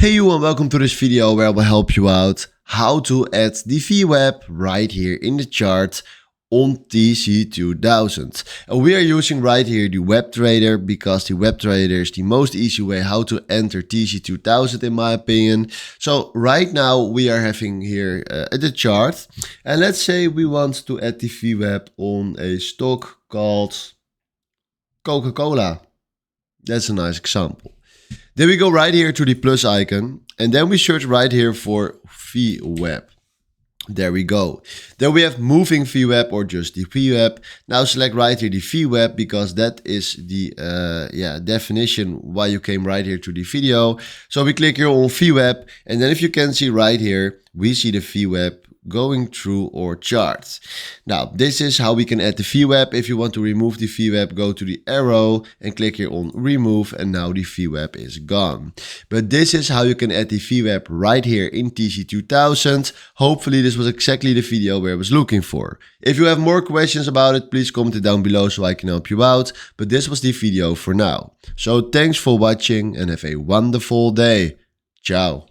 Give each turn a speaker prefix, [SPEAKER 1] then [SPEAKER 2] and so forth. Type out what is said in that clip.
[SPEAKER 1] Hey you and welcome to this video where I will help you out how to add the VWAP right here in the chart on TC2000. And we are using right here the web trader because the web trader is the most easy way how to enter TC2000 in my opinion. So right now we are having here the chart, and let's say we want to add the VWAP on a stock called Coca-Cola. That's a nice example. Then we go right here to the plus icon and then we search right here for VWAP. There we go. Then we have moving VWAP or just the VWAP. Now select right here the VWAP because that is the definition why you came right here to the video. So we click here on VWAP, and then if you can see right here, we see the VWAP going through our chart. Now this is how we can add the VWAP. If you want to remove the VWAP, go to the arrow and click here on remove, and now the VWAP is gone. But this is how you can add the VWAP right here in TC2000. Hopefully this was exactly the video where I was looking for. If you have more questions about it, please comment it down below so I can help you out. But this was the video for now. So thanks for watching and have a wonderful day. Ciao.